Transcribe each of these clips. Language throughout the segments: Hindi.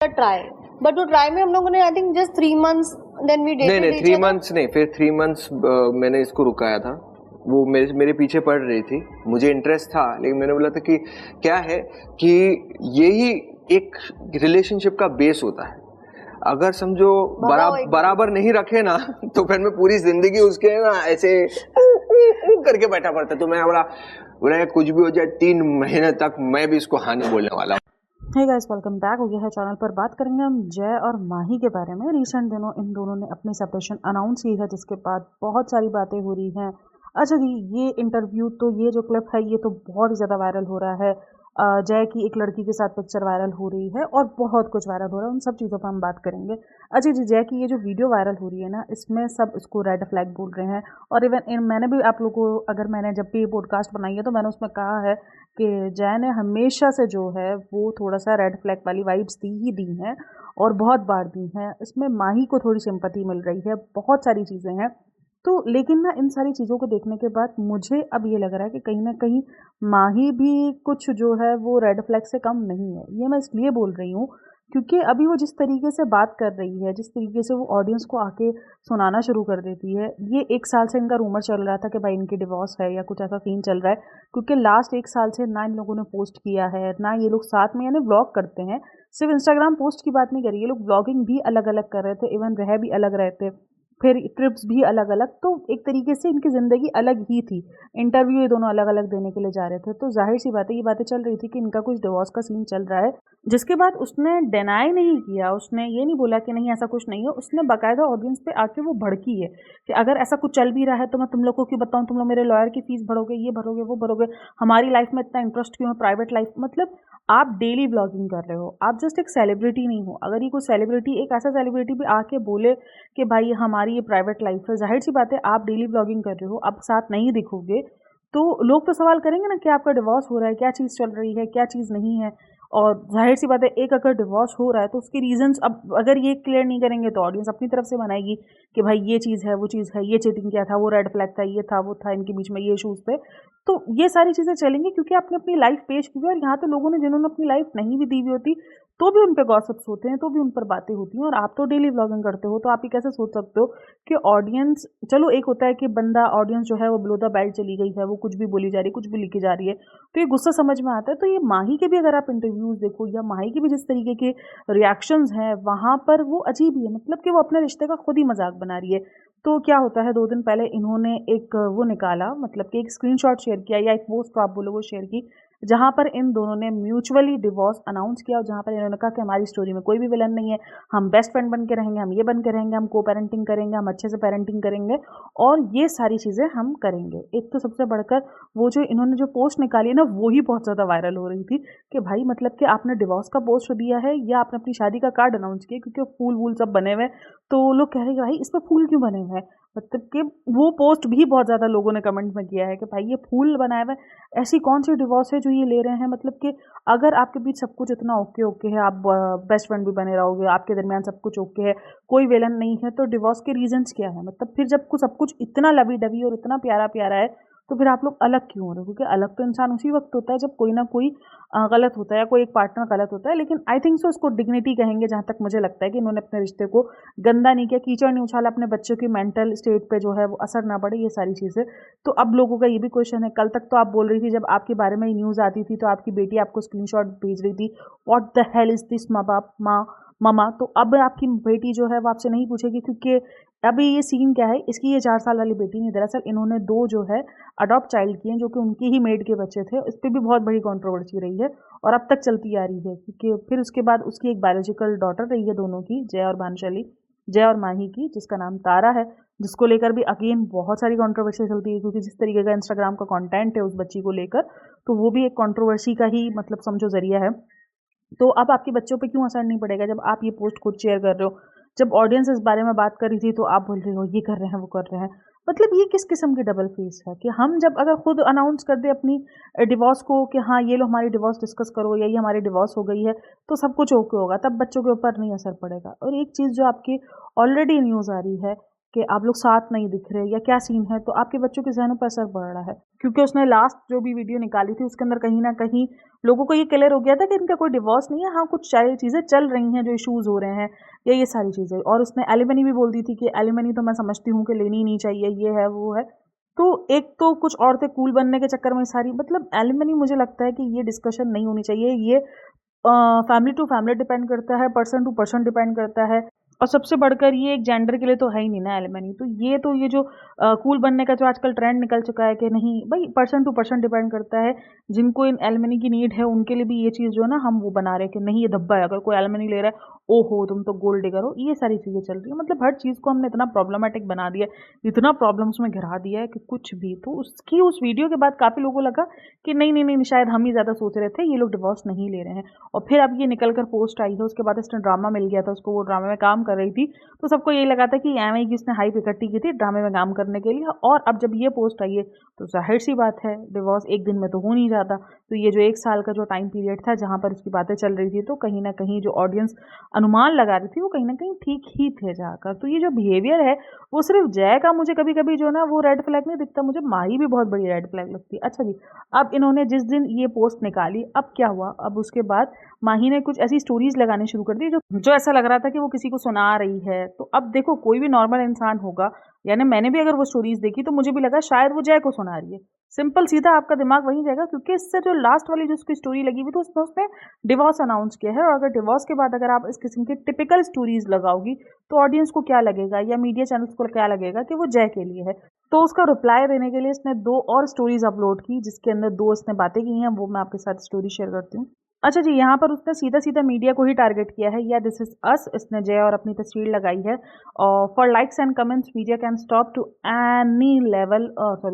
ट्राई, बट वो ट्राई में हम लोगों ने I think just 3 months then we dated नहीं 3 मंथ्स नहीं, फिर 3 मंथ्स मैंने इसको रुकाया था। वो मेरे पीछे पड़ रही थी, मुझे इंटरेस्ट था, लेकिन मैंने बोला था कि क्या है कि यही एक रिलेशनशिप का बेस होता है। अगर समझो बराबर नहीं रखे ना तो फिर मैं पूरी जिंदगी उसके ना ऐसे करके बैठा पड़ता। तो मैं बोला कुछ भी हो जाए 3 महीने तक मैं भी इसको हाँ नहीं बोलने वाला। हे गाइस, वेलकम बैक हो गया है चैनल पर। बात करेंगे हम जय और माही के बारे में। रिसेंट दिनों इन दोनों ने अपनी सेपरेशन अनाउंस की है, जिसके बाद बहुत सारी बातें हो रही हैं। अच्छा जी, ये इंटरव्यू तो ये जो क्लिप है ये तो बहुत ही ज़्यादा वायरल हो रहा है। जय की एक लड़की के साथ पिक्चर वायरल हो रही है और बहुत कुछ वायरल हो रहा है, उन सब चीज़ों पर हम बात करेंगे। अच्छा जी, जय की ये जो वीडियो वायरल हो रही है ना, इसमें सब इसको रेड फ्लैग बोल रहे हैं। और इवन मैंने भी आप लोगों को, अगर मैंने जब भी ये पॉडकास्ट बनाई है तो मैंने उसमें कहा है कि जय ने हमेशा से जो है वो थोड़ा सा रेड फ्लैग वाली वाइब्स दी हैं और बहुत बार दी हैं। इसमें माही को थोड़ी सिंपैथी मिल रही है, बहुत सारी चीज़ें हैं। तो लेकिन ना इन सारी चीज़ों को देखने के बाद मुझे अब ये लग रहा है कि कहीं ना कहीं माही भी कुछ जो है वो रेड फ्लैग से कम नहीं है। ये मैं इसलिए बोल रही हूँ क्योंकि अभी वो जिस तरीके से बात कर रही है, जिस तरीके से वो ऑडियंस को आके सुनाना शुरू कर देती है। ये 1 साल से इनका रूमर चल रहा था कि भाई इनकी डिवोर्स है या कुछ ऐसा सीन चल रहा है, क्योंकि लास्ट 1 साल से ना इन लोगों ने पोस्ट किया है, ना ये लोग साथ में यानी व्लॉग करते हैं। सिर्फ इंस्टाग्राम पोस्ट की बात नहीं करी, ये लोग व्लॉगिंग भी अलग अलग कर रहे थे, इवन रह भी अलग रहे थे, फिर ट्रिप्स भी अलग अलग। तो एक तरीके से इनकी ज़िंदगी अलग ही थी। इंटरव्यू ये दोनों अलग अलग देने के लिए जा रहे थे, तो जाहिर सी बात है ये बातें चल रही थी कि इनका कुछ डिवोर्स का सीन चल रहा है। जिसके बाद उसने डिनाई नहीं किया, उसने ये नहीं बोला कि नहीं ऐसा कुछ नहीं है। उसने बाकायदा ऑडियंस पे आके वो भड़की है कि अगर ऐसा कुछ चल भी रहा है तो मैं तुम लोग को क्यों बताऊं, तुम लोग मेरे लॉयर की फीस भरोगे, ये भरोगे, वो भरोगे, हमारी लाइफ में इतना इंटरेस्ट क्यों है, प्राइवेट लाइफ। मतलब आप डेली ब्लॉगिंग कर रहे हो, आप जस्ट एक सेलिब्रिटी नहीं हो। अगर ये कोई सेलिब्रिटी, एक ऐसा सेलिब्रिटी भी आके बोले कि भाई हमारी ये प्राइवेट लाइफ है, जाहिर सी बात है आप डेली ब्लॉगिंग कर रहे हो, आप साथ नहीं दिखोगे तो लोग तो सवाल करेंगे ना कि आपका डिवोर्स हो रहा है, क्या चीज़ चल रही है, क्या चीज़ नहीं है। और जाहिर सी बात है एक अगर डिवोर्स हो रहा है तो उसके रीजंस, अब अगर ये क्लियर नहीं करेंगे तो ऑडियंस अपनी तरफ से बनाएगी कि भाई ये चीज़ है, वो चीज़ है, ये चीटिंग किया था, वो रेड फ्लैग था, ये था, वो था, इनके बीच में ये इशूज़ थे। तो ये सारी चीज़ें चलेंगी क्योंकि आपने अपनी लाइफ पेश की हुई है। और यहाँ तो लोगों ने, जिन्होंने अपनी लाइफ नहीं भी दी हुई होती तो भी उन पे गॉसिप्स होते हैं, तो भी उन पर बातें होती हैं। और आप तो डेली व्लॉगिंग करते हो, तो आप ये कैसे सोच सकते हो कि ऑडियंस, चलो एक होता है कि बंदा, ऑडियंस जो है वो बिलो द बेल्ट चली गई है, वो कुछ भी बोली जा रही है, कुछ भी लिखी जा रही है, तो ये गुस्सा समझ में आता है। तो ये माही के भी अगर आप इंटरव्यूज़ देखो, या माही के भी जिस तरीके के रिएक्शंस हैं वहाँ पर, वो अजीब ही है। मतलब कि वो अपने रिश्ते का खुद ही मजाक बना रही है। तो क्या होता है, 2 दिन पहले इन्होंने एक वो निकाला, मतलब कि एक स्क्रीनशॉट शेयर किया या एक पोस्ट तो आप बोलो वो शेयर की, जहाँ पर इन दोनों ने म्यूचुअली डिवोर्स अनाउंस किया और जहाँ पर इन्होंने कहा कि हमारी स्टोरी में कोई भी विलन नहीं है, हम बेस्ट फ्रेंड बन के रहेंगे, हम ये बन के रहेंगे, हम को पेरेंटिंग करेंगे, हम अच्छे से पेरेंटिंग करेंगे और ये सारी चीज़ें हम करेंगे। एक तो सबसे बढ़कर वो जो इन्होंने जो पोस्ट निकाली ना, वो ही बहुत ज़्यादा वायरल हो रही थी कि भाई मतलब कि आपने डिवोर्स का पोस्ट दिया है या आपने अपनी शादी का कार्ड अनाउंस किया, क्योंकि फूल वूल सब बने हुए। तो लोग कह रहे हैं भाई इस पर फूल क्यों बने हुए हैं। मतलब कि वो पोस्ट भी बहुत ज़्यादा लोगों ने कमेंट में किया है कि भाई ये फूल बनाए हुए, ऐसी कौन सी डिवोर्स है जो ये ले रहे हैं। मतलब कि अगर आपके बीच सब कुछ इतना ओके ओके है, आप बेस्ट फ्रेंड भी बने रहोगे, आपके दरमियान सब कुछ ओके है, कोई विलन नहीं है, तो डिवोर्स के रीजंस क्या है। मतलब फिर जब सब कुछ इतना लवी डवी और इतना प्यारा प्यारा है तो फिर आप लोग अलग क्यों हो रहे हो। क्योंकि अलग तो इंसान उसी वक्त होता है जब कोई ना कोई गलत होता है या कोई एक पार्टनर गलत होता है। लेकिन आई थिंक सो इसको डिग्निटी कहेंगे, जहाँ तक मुझे लगता है कि इन्होंने अपने रिश्ते को गंदा नहीं किया, कीचड़ नहीं उछाला, अपने बच्चों की मेंटल स्टेट पे जो है वो असर ना पड़े, ये सारी चीज़ें। तो अब लोगों का ये भी क्वेश्चन है, कल तक तो आप बोल रही थी, जब आपके बारे में न्यूज़ आती थी तो आपकी बेटी आपको स्क्रीनशॉट भेज रही थी, what the hell is this माँ बाप माँ ममा। तो अब आपकी बेटी जो है वो आपसे नहीं पूछेगी, क्योंकि अभी ये सीन क्या है, इसकी ये 4 साल वाली बेटी नहीं, दरअसल इन्होंने 2 जो है अडॉप्ट चाइल्ड किए हैं, जो कि उनकी ही मेड के बच्चे थे। इस पर भी बहुत बड़ी कंट्रोवर्सी रही है और अब तक चलती आ रही है, क्योंकि फिर उसके बाद उसकी एक बायोलॉजिकल डॉटर रही है दोनों की, जय और भानुशाली, जय और माही की, जिसका नाम तारा है, जिसको लेकर भी अगेन बहुत सारी कंट्रोवर्सी चलती है, क्योंकि जिस तरीके का इंस्टाग्राम का कंटेंट है उस बच्ची को लेकर, तो वो भी एक कंट्रोवर्सी का ही मतलब समझो जरिया है। तो अब आपके बच्चों पे क्यों असर नहीं पड़ेगा जब आप ये पोस्ट खुद शेयर कर रहे हो। जब ऑडियंस इस बारे में बात कर रही थी तो आप बोल रहे हो ये कर रहे हैं, वो कर रहे हैं। मतलब ये किस किस्म की डबल फेस है कि हम जब अगर खुद अनाउंस कर दे अपनी डिवोर्स को कि हाँ ये लो हमारी डिवोर्स डिस्कस करो, या ये हमारी डिवोर्स हो गई है, तो सब कुछ ओके होगा, तब बच्चों के ऊपर नहीं असर पड़ेगा। और एक चीज़ जो आपकी ऑलरेडी न्यूज़ आ रही है कि आप लोग साथ नहीं दिख रहे या क्या सीन है, तो आपके बच्चों के ज़हनों पर असर पड़ रहा है। क्योंकि उसने लास्ट जो भी वीडियो निकाली थी उसके अंदर कहीं न कहीं लोगों को ये क्लियर हो गया था कि इनका कोई डिवोर्स नहीं है, हाँ कुछ सारी चीज़ें चल रही हैं जो इश्यूज़ हो रहे हैं या ये सारी चीज़ें। और उसने एलिमनी भी बोल दी थी कि एलिमनी तो मैं समझती हूँ कि लेनी ही नहीं चाहिए, ये है वो है। तो एक तो कुछ औरतें कूल बनने के चक्कर में सारी मतलब एलिमनी, मुझे लगता है कि ये डिस्कशन नहीं होनी चाहिए। ये फैमिली टू फैमिली डिपेंड करता है, पर्सन टू पर्सन डिपेंड करता है। और सबसे बढ़कर ये एक जेंडर के लिए तो है ही नहीं ना एलिमनी। तो ये जो कूल बनने का जो आजकल ट्रेंड निकल चुका है कि नहीं भाई, पर्सन टू पर्सन डिपेंड करता है। जिनको इन एलिमनी की नीड है उनके लिए भी ये चीज़ जो है ना हम वो बना रहे हैं कि नहीं ये धब्बा है, अगर कोई एलिमनी ले रहा है ओहो तुम तो गोल्ड डिगर हो, ये सारी चीज़ें चल रही है। मतलब हर चीज़ को हमने इतना प्रॉब्लमैटिक बना दिया है, इतना प्रॉब्लम्स में घिरा दिया है कि कुछ भी। तो उसकी उस वीडियो के बाद काफ़ी लोगों को लगा कि नहीं नहीं नहीं, शायद हम ही ज़्यादा सोच रहे थे, ये लोग डिवोर्स नहीं ले रहे हैं। और फिर अब ये निकल कर पोस्ट आई है, उसके बाद इसने ड्रामा मिल गया था उसको, वो ड्रामे में काम कर रही थी, तो सबको यही लगा था कि एवं की उसने हाइप इकट्ठी की थी ड्रामे में काम करने के लिए। और अब जब ये पोस्ट आई है तो जाहिर सी बात है डिवोर्स एक दिन में तो हो नहीं जाता। तो ये जो 1 साल का जो टाइम पीरियड था जहाँ पर उसकी बातें चल रही थी, तो कहीं ना कहीं जो ऑडियंस अनुमान लगा रही थी वो कहीं ना कहीं ठीक ही थे जाकर। तो ये जो बिहेवियर है वो सिर्फ जय का मुझे कभी कभी जो ना वो रेड फ्लैग नहीं दिखता, मुझे माही भी बहुत बड़ी रेड फ्लैग लगती है। अच्छा जी, अब इन्होंने जिस दिन ये पोस्ट निकाली, अब क्या हुआ, अब उसके बाद माही ने कुछ ऐसी स्टोरीज लगानी शुरू कर दी जो ऐसा लग रहा था कि वो किसी को सुना रही है। तो अब देखो कोई भी नॉर्मल इंसान होगा, यानी मैंने भी अगर वो स्टोरीज देखी तो मुझे भी लगा शायद वो जय को सुना रही है। सिंपल सीधा आपका दिमाग वहीं जाएगा, क्योंकि इससे जो लास्ट वाली जो उसकी स्टोरी लगी हुई तो उसमें उसने डिवोर्स अनाउंस किया है। और अगर डिवोर्स के बाद अगर आप इस किस्म की टिपिकल स्टोरीज लगाओगी तो ऑडियंस को क्या लगेगा या मीडिया चैनल्स को क्या लगेगा कि वो जय के लिए है। तो उसका रिप्लाई देने के लिए इसने 2 और स्टोरीज अपलोड की, जिसके अंदर 2 इसने बातें की हैं, वो मैं आपके साथ स्टोरी शेयर करती हूँ। अच्छा जी, यहाँ पर उसने सीधा सीधा मीडिया को ही टारगेट किया है, या दिस इज अस, इसने जय और अपनी तस्वीर लगाई है। और for likes and comments media can stop to any level,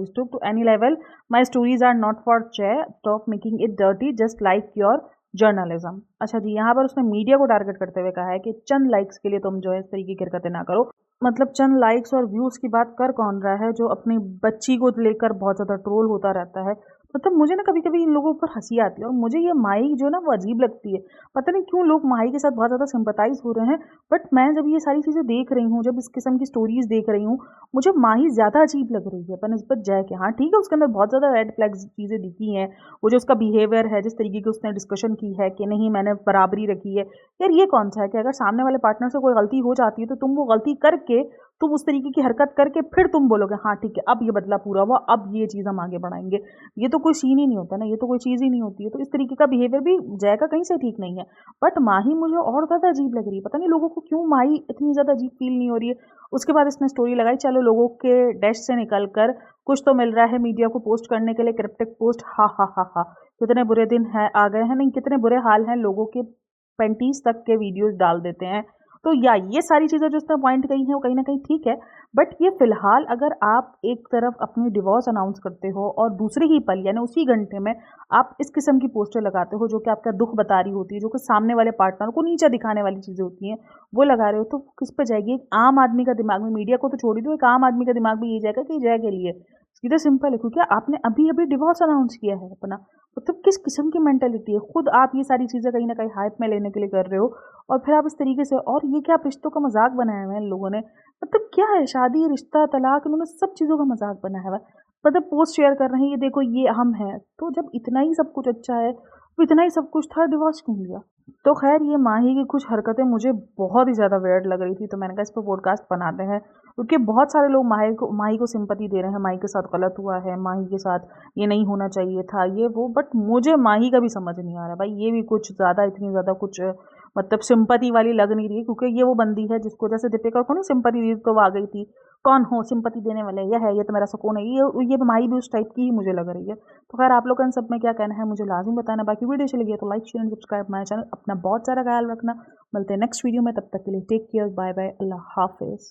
stop to any level, my stories are not for Jai, stop making it dirty just like your journalism. अच्छा जी, यहाँ पर उसने मीडिया को टारगेट करते हुए कहा है कि चंद लाइक्स के लिए तुम जो है इस तरीके की हरकतें ना करो। मतलब चंद लाइक्स और व्यूज़ की बात कर कौन रहा है जो अपनी बच्ची को लेकर बहुत ज़्यादा ट्रोल होता रहता है। मतलब मुझे ना कभी कभी इन लोगों पर हंसी आती है, और मुझे ये माही जो ना वो अजीब लगती है। पता नहीं क्यों लोग माही के साथ बहुत ज़्यादा सिंपथाइज हो रहे हैं, बट मैं जब ये सारी चीज़ें देख रही हूँ, जब इस किस्म की स्टोरीज देख रही हूँ, मुझे माही ज़्यादा अजीब लग रही है बनिस्बत जय के। हाँ ठीक है, उसके अंदर बहुत ज़्यादा रेड फ्लैग्स चीज़ें दिखी हैं, वो जो उसका बिहेवियर है, जिस तरीके की उसने डिस्कशन की है कि नहीं मैंने बराबरी रखी है। यार ये कौन सा है कि अगर सामने वाले पार्टनर से कोई गलती हो जाती है तो तुम वो गलती करके, तुम उस तरीके की हरकत करके फिर तुम बोलोगे हाँ ठीक है अब ये बदला पूरा हुआ, अब ये चीज़ हम आगे बढ़ाएंगे। ये तो कोई सीन ही नहीं होता ना, ये तो कोई चीज़ ही नहीं होती है। तो इस तरीके का बिहेवियर भी जय का कहीं से ठीक नहीं है। बट माही मुझे और ज़्यादा अजीब लग रही है, पता नहीं लोगों को क्यों माही इतनी ज़्यादा अजीब फील नहीं हो रही है। उसके बाद इसने स्टोरी लगाई, चलो लोगों के डैश से निकल कर कुछ तो मिल रहा है मीडिया को पोस्ट करने के लिए, क्रिप्टिक पोस्ट, हा हा हा हा, कितने बुरे दिन है आ गए हैं, नहीं कितने बुरे हाल हैं, लोगों के 35 तक के वीडियोस डाल देते हैं। तो या ये सारी चीज़ें जो उसने पॉइंट कही हैं वो कहीं ना कहीं ठीक है। बट ये फिलहाल अगर आप एक तरफ अपनी डिवोर्स अनाउंस करते हो और दूसरे ही पल यानी उसी घंटे में आप इस किस्म की पोस्टर लगाते हो जो कि आपका दुख बता रही होती है, जो कि सामने वाले पार्टनर को नीचा दिखाने वाली चीज़ें होती हैं, वो लगा रहे हो, तो किस पे जाएगी? एक आम आदमी का दिमाग में, मीडिया को तो छोड़ ही दो, एक आम आदमी का दिमाग में ये जाएगा कि जय के लिए सीधा सिंपल है, क्योंकि आपने अभी अभी डिवोर्स अनाउंस किया है अपना। मतलब किस किस्म की मेंटेलिटी है? खुद आप ये सारी चीज़ें कहीं ना कहीं हाइप में लेने के लिए कर रहे हो, और फिर आप इस तरीके से, और ये क्या रिश्तों का मजाक बनाया हुआ है इन लोगों ने। मतलब क्या है, शादी रिश्ता तलाक, इन्होंने सब चीज़ों का मजाक बनाया हुआ है। मतलब पोस्ट शेयर कर रहे हैं, ये देखो ये हम हैं, तो जब इतना ही सब कुछ अच्छा है, तो इतना ही सब कुछ था, डिवोर्स क्यों लिया? तो खैर ये माही की कुछ हरकतें मुझे बहुत ही ज़्यादा वियर्ड लग रही थी, तो मैंने कहा इस पर पॉडकास्ट बनाते हैं, क्योंकि बहुत सारे लोग माही को सिंपैथी दे रहे हैं, माही के साथ गलत हुआ है, माही के साथ ये नहीं होना चाहिए था, ये वो। बट मुझे माही का भी समझ नहीं आ रहा भाई, ये भी कुछ ज़्यादा, इतनी ज़्यादा कुछ मतलब सिंपैथी वाली लग नहीं रही है, क्योंकि ये वो बंदी है जिसको जैसे दीपिका को नहीं सिंपैथी दी तो वो आ गई थी, कौन हो सिंपैथी देने वाले, यह है ये तो मेरा सुकून है, ये माही भी उस टाइप की ही मुझे लग रही है। तो खैर आप लोग का इन सब में क्या कहना है मुझे लाजिम बताना। बाकी वीडियो चली गई तो like share and subscribe my channel. अपना बहुत सारा ख्याल रखना, मिलते हैं नेक्स्ट वीडियो में, तब तक के लिए टेक केयर, बाय बाय, अल्लाह हाफिज़।